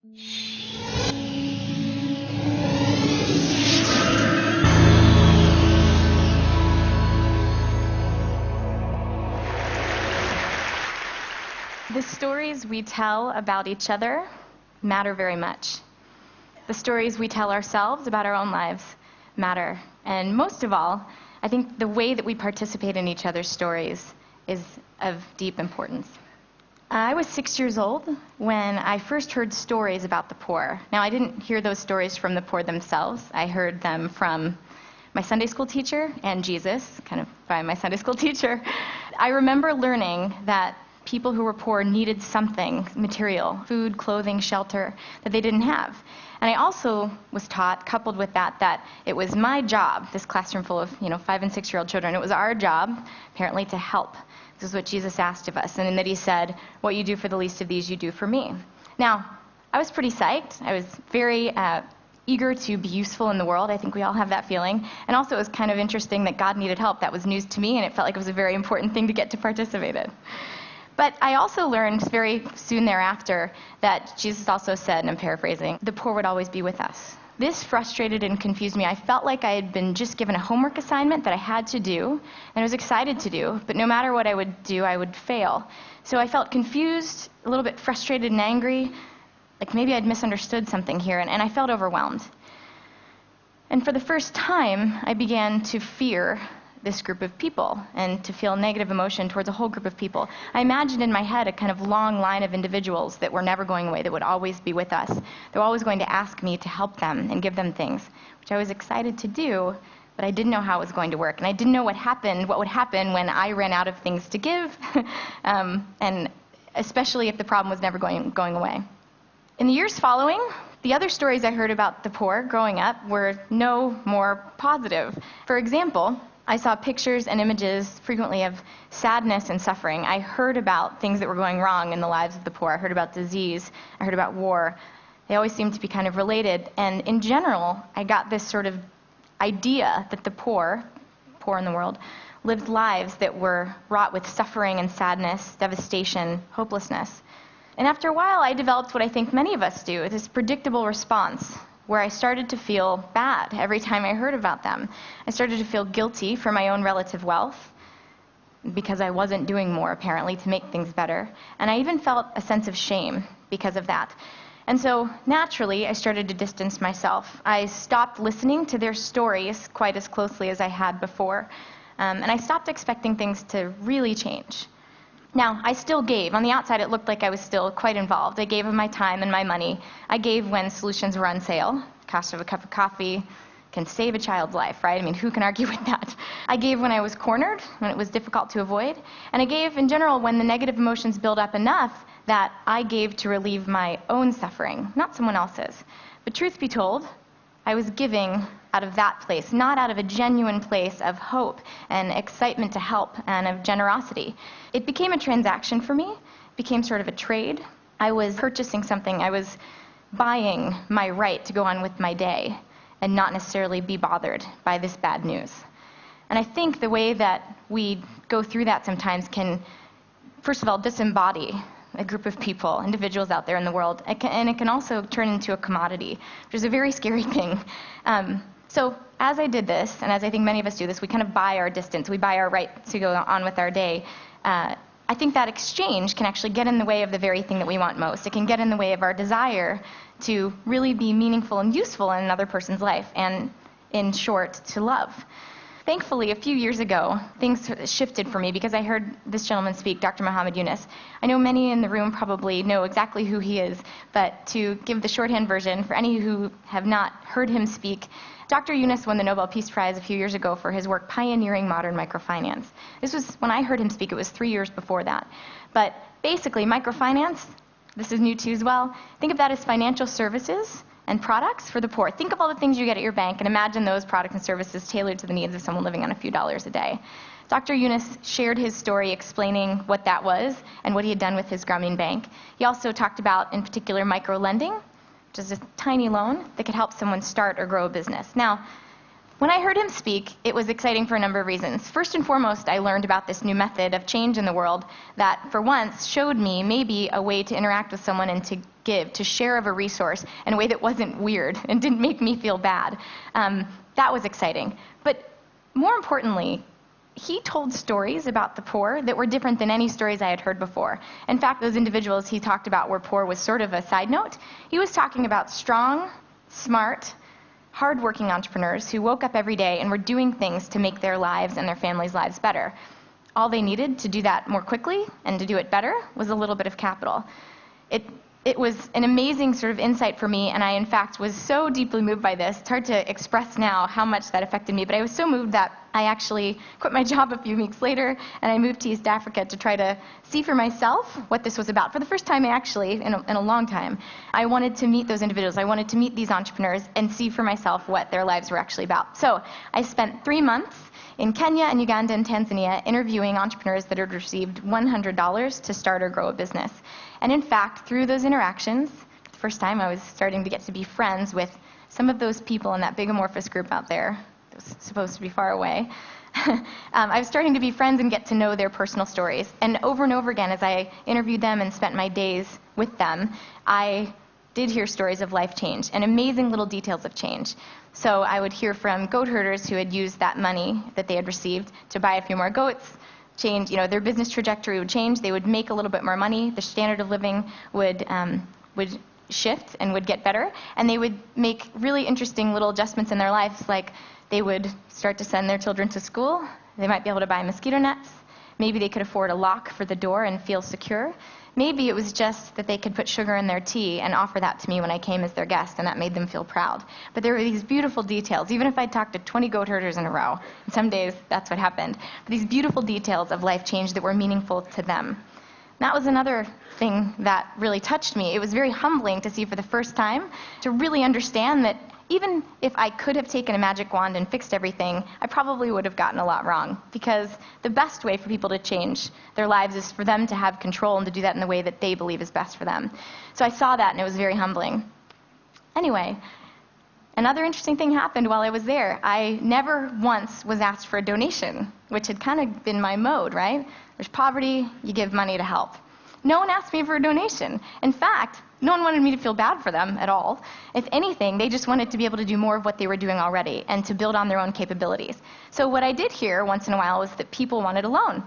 The stories we tell about each other matter very much. The stories we tell ourselves about our own lives matter. And most of all, I think the way that we participate in each other's stories is of deep importance. I was 6 years old when I first heard stories about the poor. Now, I didn't hear those stories from the poor themselves. I heard them from my Sunday school teacher and Jesus, kind of by my Sunday school teacher. I remember learning that people who were poor needed something material, food, clothing, shelter, that they didn't have. And I also was taught, coupled with that, that it was my job, this classroom full of 5 and 6-year-old children, it was our job, apparently, to help. This is what Jesus asked of us. And in that he said, what you do for the least of these, you do for me. Now, I was pretty psyched. I was very eager to be useful in the world. I think we all have that feeling. And also it was kind of interesting that God needed help. That was news to me, and it felt like it was a very important thing to get to participate in. But I also learned very soon thereafter that Jesus also said, and I'm paraphrasing, the poor would always be with us. This frustrated and confused me. I felt like I had been just given a homework assignment that I had to do, and I was excited to do, but no matter what I would do, I would fail. So I felt confused, a little bit frustrated and angry, like maybe I'd misunderstood something here, and I felt overwhelmed. And for the first time, I began to fear this group of people and to feel negative emotion towards a whole group of people. I imagined in my head a kind of long line of individuals that were never going away, that would always be with us. They were always going to ask me to help them and give them things, which I was excited to do, but I didn't know how it was going to work. And I didn't know what would happen when I ran out of things to give, and especially if the problem was never going away. In the years following, the other stories I heard about the poor growing up were no more positive. For example, I saw pictures and images frequently of sadness and suffering. I heard about things that were going wrong in the lives of the poor. I heard about disease. I heard about war. They always seemed to be kind of related. And in general, I got this sort of idea that the poor in the world, lived lives that were wrought with suffering and sadness, devastation, hopelessness. And after a while, I developed what I think many of us do, this predictable response, where I started to feel bad every time I heard about them. I started to feel guilty for my own relative wealth, because I wasn't doing more, apparently, to make things better. And I even felt a sense of shame because of that. And so, naturally, I started to distance myself. I stopped listening to their stories quite as closely as I had before, and I stopped expecting things to really change. Now, I still gave. On the outside, it looked like I was still quite involved. I gave of my time and my money. I gave when solutions were on sale. The cost of a cup of coffee can save a child's life, right? I mean, who can argue with that? I gave when I was cornered, when it was difficult to avoid. And I gave, in general, when the negative emotions built up enough that I gave to relieve my own suffering, not someone else's. But truth be told, I was giving out of that place, not out of a genuine place of hope and excitement to help and of generosity. It became a transaction for me. It became sort of a trade. I was purchasing something. I was buying my right to go on with my day and not necessarily be bothered by this bad news. And I think the way that we go through that sometimes can, first of all, disembody a group of people, individuals out there in the world, and it can also turn into a commodity, which is a very scary thing. So as I did this, and as I think many of us do this, we kind of buy our distance, we buy our right to go on with our day. I think that exchange can actually get in the way of the very thing that we want most. It can get in the way of our desire to really be meaningful and useful in another person's life, and in short, to love. Thankfully, a few years ago, things shifted for me because I heard this gentleman speak, Dr. Muhammad Yunus. I know many in the room probably know exactly who he is, but to give the shorthand version, for any who have not heard him speak, Dr. Yunus won the Nobel Peace Prize a few years ago for his work pioneering modern microfinance. This was, when I heard him speak, it was 3 years before that. But basically, microfinance, this is new to you as well, think of that as financial services and products for the poor. Think of all the things you get at your bank and imagine those products and services tailored to the needs of someone living on a few dollars a day. Dr. Yunus shared his story explaining what that was and what he had done with his Grameen Bank. He also talked about, in particular, micro-lending, which is a tiny loan that could help someone start or grow a business. Now, When I heard him speak, it was exciting for a number of reasons. First and foremost, I learned about this new method of change in the world that, for once, showed me maybe a way to interact with someone and to give, to share of a resource in a way that wasn't weird and didn't make me feel bad. That was exciting. But more importantly, he told stories about the poor that were different than any stories I had heard before. In fact, those individuals he talked about where poor was sort of a side note. He was talking about strong, smart, hardworking entrepreneurs who woke up every day and were doing things to make their lives and their families' lives better. All they needed to do that more quickly and to do it better was a little bit of capital. It was an amazing sort of insight for me, and I, in fact, was so deeply moved by this. It's hard to express now how much that affected me, but I was so moved that I actually quit my job a few weeks later, and I moved to East Africa to try to see for myself what this was about. For the first time, actually, in a long time, I wanted to meet those individuals. I wanted to meet these entrepreneurs and see for myself what their lives were actually about. So I spent 3 months in Kenya and Uganda and Tanzania interviewing entrepreneurs that had received $100 to start or grow a business. And in fact, through those interactions, the first time I was starting to get to be friends with some of those people in that big amorphous group out there that was supposed to be far away. I was starting to be friends and get to know their personal stories. And over again, as I interviewed them and spent my days with them, I did hear stories of life change and amazing little details of change. So I would hear from goat herders who had used that money that they had received to buy a few more goats, change, their business trajectory would change, they would make a little bit more money, the standard of living would shift and would get better, and they would make really interesting little adjustments in their lives, like they would start to send their children to school, they might be able to buy mosquito nets, maybe they could afford a lock for the door and feel secure. Maybe it was just that they could put sugar in their tea and offer that to me when I came as their guest, and that made them feel proud. But there were these beautiful details, even if I talked to 20 goat herders in a row, and some days that's what happened, but these beautiful details of life change that were meaningful to them. That was another thing that really touched me. It was very humbling to see for the first time, to really understand that even if I could have taken a magic wand and fixed everything, I probably would have gotten a lot wrong, because the best way for people to change their lives is for them to have control and to do that in the way that they believe is best for them. So I saw that, and it was very humbling. Anyway, another interesting thing happened while I was there. I never once was asked for a donation, which had kind of been my mode, right? There's poverty, you give money to help. No one asked me for a donation. In fact, no one wanted me to feel bad for them at all. If anything, they just wanted to be able to do more of what they were doing already and to build on their own capabilities. So what I did hear once in a while was that people wanted a loan.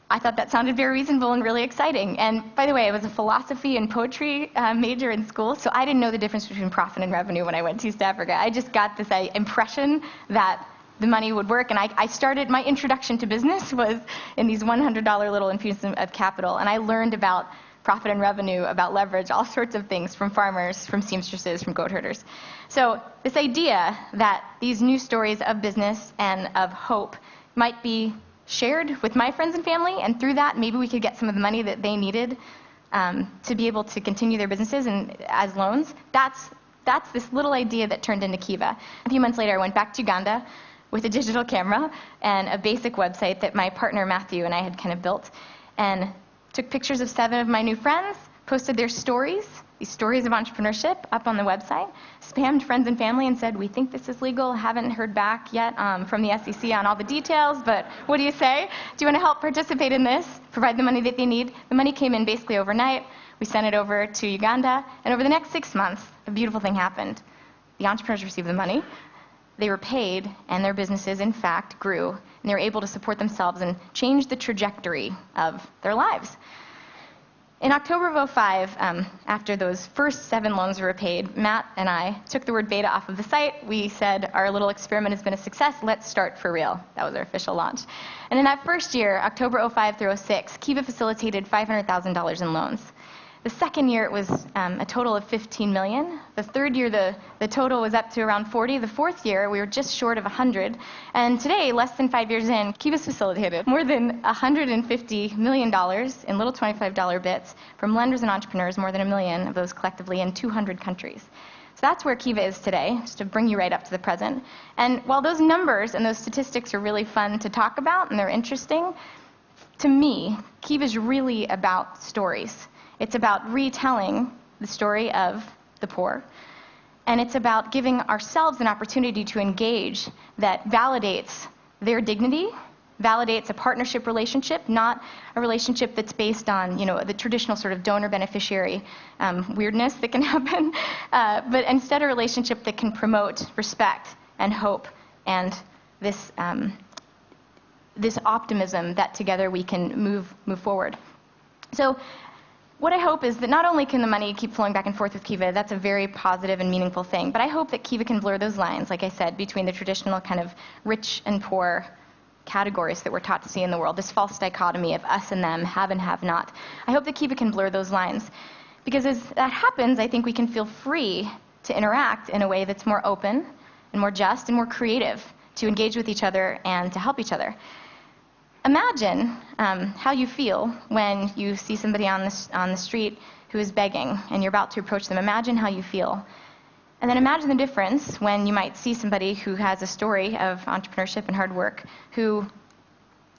I thought that sounded very reasonable and really exciting. And by the way, I was a philosophy and poetry major in school, so I didn't know the difference between profit and revenue when I went to East Africa. I just got this impression that the money would work, and I started, my introduction to business was in these $100 little infusions of capital, and I learned about profit and revenue, about leverage, all sorts of things from farmers, from seamstresses, from goat herders. So this idea that these new stories of business and of hope might be shared with my friends and family, and through that maybe we could get some of the money that they needed to be able to continue their businesses and as loans, that's this little idea that turned into Kiva. A few months later I went back to Uganda with a digital camera and a basic website that my partner Matthew and I had kind of built, and took pictures of 7 of my new friends, posted their stories, these stories of entrepreneurship, up on the website, spammed friends and family and said, we think this is legal, haven't heard back yet from the SEC on all the details, but what do you say? Do you want to help participate in this, provide the money that they need? The money came in basically overnight. We sent it over to Uganda, and over the next 6 months, a beautiful thing happened. The entrepreneurs received the money, they were paid, and their businesses, in fact, grew, and they were able to support themselves and change the trajectory of their lives. In October of 2005, after those first 7 loans were repaid, Matt and I took the word beta off of the site. We said, our little experiment has been a success, let's start for real. That was our official launch. And in that first year, October 2005 through 2006, Kiva facilitated $500,000 in loans. The second year, it was a total of $15 million. The third year, the total was up to around 40. The fourth year, we were just short of 100. And today, less than 5 years in, Kiva's facilitated more than $150 million in little $25 bits from lenders and entrepreneurs, more than 1 million of those collectively in 200 countries. So that's where Kiva is today, just to bring you right up to the present. And while those numbers and those statistics are really fun to talk about and they're interesting, to me, Kiva is really about stories. It's about retelling the story of the poor And it's about giving ourselves an opportunity to engage that validates their dignity, validates a partnership relationship, not a relationship that's based on, the traditional sort of donor-beneficiary weirdness that can happen, but instead a relationship that can promote respect and hope and this optimism that together we can move forward. So what I hope is that not only can the money keep flowing back and forth with Kiva, that's a very positive and meaningful thing, but I hope that Kiva can blur those lines, like I said, between the traditional kind of rich and poor categories that we're taught to see in the world, this false dichotomy of us and them, have and have not. I hope that Kiva can blur those lines, because as that happens, I think we can feel free to interact in a way that's more open and more just and more creative, to engage with each other and to help each other. Imagine how you feel when you see somebody on the street who is begging and you're about to approach them. Imagine how you feel. And then imagine the difference when you might see somebody who has a story of entrepreneurship and hard work, who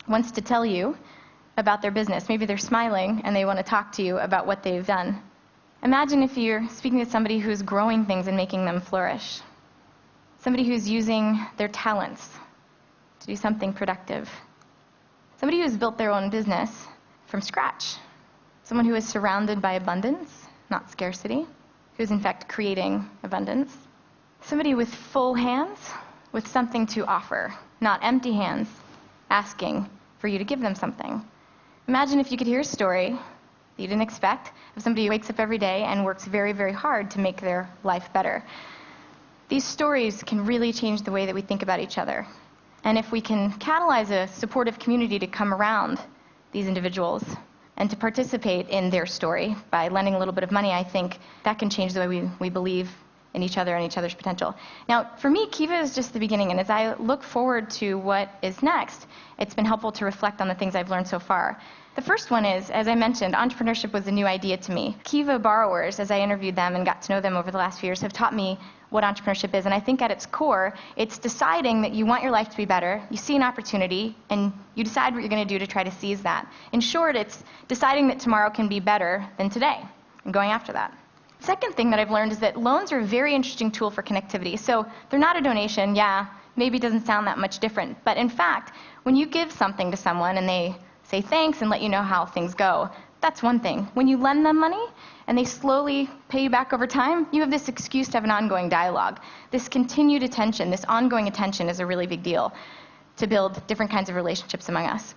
wants to tell you about their business. Maybe they're smiling and they want to talk to you about what they've done. Imagine if you're speaking to somebody who's growing things and making them flourish. Somebody who's using their talents to do something productive. Somebody who's built their own business from scratch. Someone who is surrounded by abundance, not scarcity. Who's in fact creating abundance. Somebody with full hands, with something to offer, not empty hands, asking for you to give them something. Imagine if you could hear a story that you didn't expect of somebody who wakes up every day and works very, very hard to make their life better. These stories can really change the way that we think about each other. And if we can catalyze a supportive community to come around these individuals and to participate in their story by lending a little bit of money, I think that can change the way we believe in each other and each other's potential. Now, for me, Kiva is just the beginning, and as I look forward to what is next, it's been helpful to reflect on the things I've learned so far. The first one is, as I mentioned, entrepreneurship was a new idea to me. Kiva borrowers, as I interviewed them and got to know them over the last few years, have taught me what entrepreneurship is, and I think at its core, it's deciding that you want your life to be better, you see an opportunity, and you decide what you're going to do to try to seize that. In short, it's deciding that tomorrow can be better than today, and going after that. Second thing that I've learned is that loans are a very interesting tool for connectivity. So they're not a donation, maybe it doesn't sound that much different, but in fact, when you give something to someone and they say thanks and let you know how things go, that's one thing. When you lend them money and they slowly pay you back over time, you have this excuse to have an ongoing dialogue. This continued attention, this ongoing attention is a really big deal to build different kinds of relationships among us.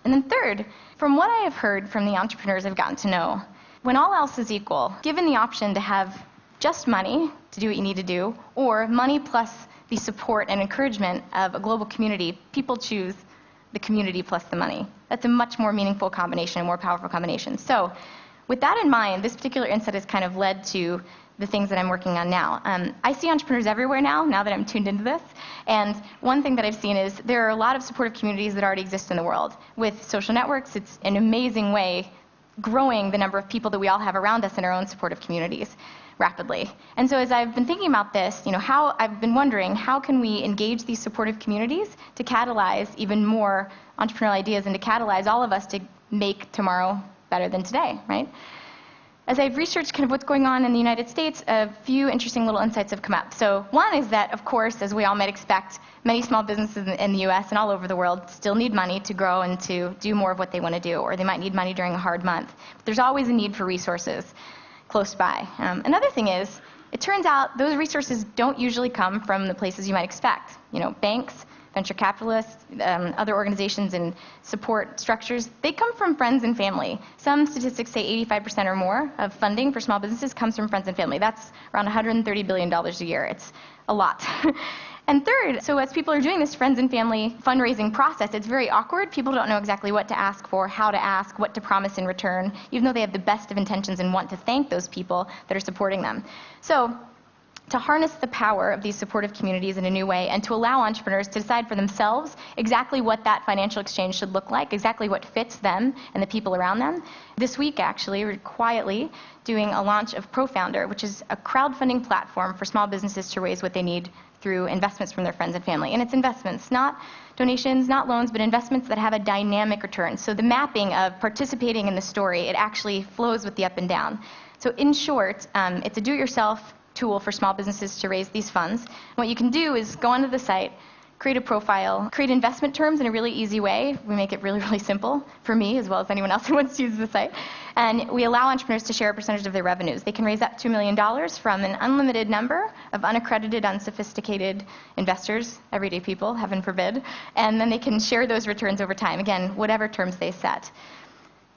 And then third, from what I have heard from the entrepreneurs I've gotten to know, when all else is equal, given the option to have just money to do what you need to do, or money plus the support and encouragement of a global community, people choose the community plus the money. That's a much more meaningful combination, a more powerful combination. So with that in mind, this particular insight has kind of led to the things that I'm working on now. I see entrepreneurs everywhere now that I'm tuned into this. And one thing that I've seen is there are a lot of supportive communities that already exist in the world. With social networks, it's an amazing way growing the number of people that we all have around us in our own supportive communities rapidly. And so as I've been thinking about this, I've been wondering, how can we engage these supportive communities to catalyze even more entrepreneurial ideas and to catalyze all of us to make tomorrow better than today, right? As I've researched kind of what's going on in the United States, a few interesting little insights have come up. So one is that, of course, as we all might expect, many small businesses in the US and all over the world still need money to grow and to do more of what they want to do, or they might need money during a hard month. But there's always a need for resources close by. Another thing is, it turns out those resources don't usually come from the places you might expect. Banks, venture capitalists, other organizations and support structures, they come from friends and family. Some statistics say 85% or more of funding for small businesses comes from friends and family. That's around $130 billion a year. It's a lot. And third, so as people are doing this friends and family fundraising process, it's very awkward. People don't know exactly what to ask for, how to ask, what to promise in return, even though they have the best of intentions and want to thank those people that are supporting them. So to harness the power of these supportive communities in a new way and to allow entrepreneurs to decide for themselves exactly what that financial exchange should look like, exactly what fits them and the people around them. This week, actually, we're quietly doing a launch of ProFounder, which is a crowdfunding platform for small businesses to raise what they need through investments from their friends and family. And it's investments, not donations, not loans, but investments that have a dynamic return. So the mapping of participating in the story, it actually flows with the up and down. So in short, it's a do-it-yourself tool for small businesses to raise these funds. What you can do is go onto the site, create a profile, create investment terms in a really easy way. We make it really, really simple for me as well as anyone else who wants to use the site. And we allow entrepreneurs to share a percentage of their revenues. They can raise up to $1 million from an unlimited number of unaccredited, unsophisticated investors, everyday people, heaven forbid, and then they can share those returns over time, again, whatever terms they set.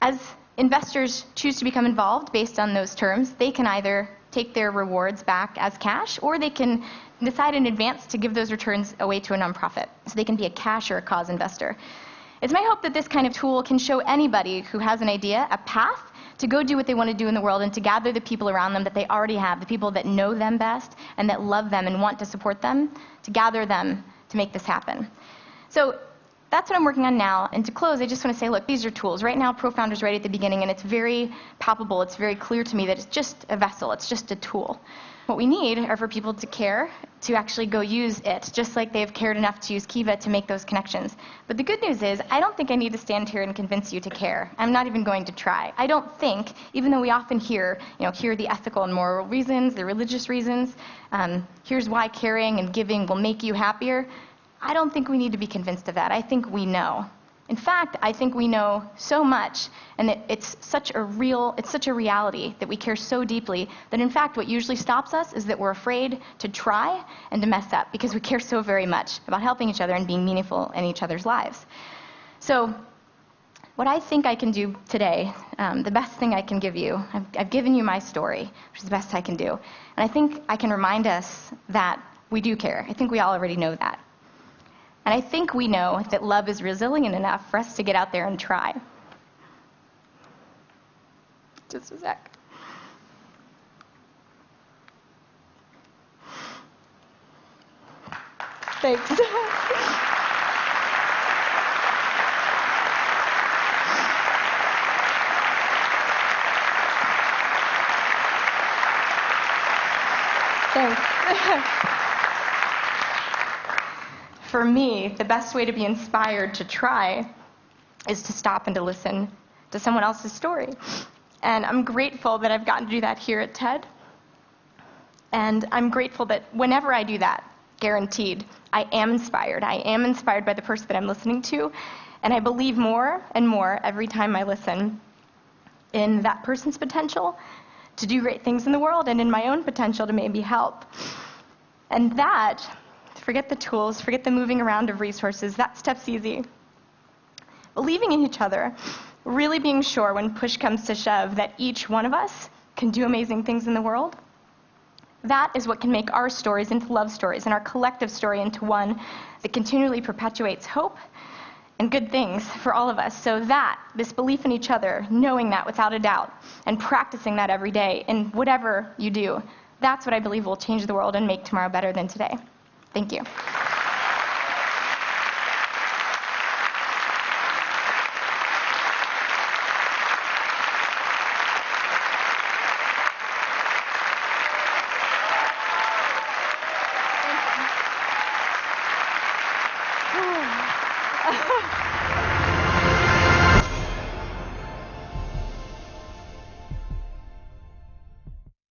As investors choose to become involved based on those terms, they can either take their rewards back as cash, or they can decide in advance to give those returns away to a nonprofit. So they can be a cash or a cause investor. It's my hope that this kind of tool can show anybody who has an idea a path to go do what they want to do in the world and to gather the people around them that they already have, the people that know them best and that love them and want to support them, to gather them to make this happen. So that's what I'm working on now. And to close, I just want to say, look, these are tools. Right now, ProFounder's right at the beginning, and it's very palpable. It's very clear to me that it's just a vessel. It's just a tool. What we need are for people to care, to actually go use it, just like they've cared enough to use Kiva to make those connections. But the good news is, I don't think I need to stand here and convince you to care. I'm not even going to try. I don't think, even though we often hear the ethical and moral reasons, the religious reasons, here's why caring and giving will make you happier. I don't think we need to be convinced of that. I think we know. In fact, I think we know so much, and it's such a reality that we care so deeply that in fact what usually stops us is that we're afraid to try and to mess up because we care so very much about helping each other and being meaningful in each other's lives. So what I think I can do today, the best thing I can give you, I've given you my story, which is the best I can do. And I think I can remind us that we do care. I think we all already know that. And I think we know that love is resilient enough for us to get out there and try. Just a sec. Thanks. Thanks. For me, the best way to be inspired to try is to stop and to listen to someone else's story. And I'm grateful that I've gotten to do that here at TED. And I'm grateful that whenever I do that, guaranteed, I am inspired. I am inspired by the person that I'm listening to. And I believe more and more every time I listen in that person's potential to do great things in the world and in my own potential to maybe help. And that, forget the tools, forget the moving around of resources, that step's easy. Believing in each other, really being sure when push comes to shove that each one of us can do amazing things in the world, that is what can make our stories into love stories and our collective story into one that continually perpetuates hope and good things for all of us. So that, this belief in each other, knowing that without a doubt, and practicing that every day in whatever you do, that's what I believe will change the world and make tomorrow better than today. Thank you. Thank you.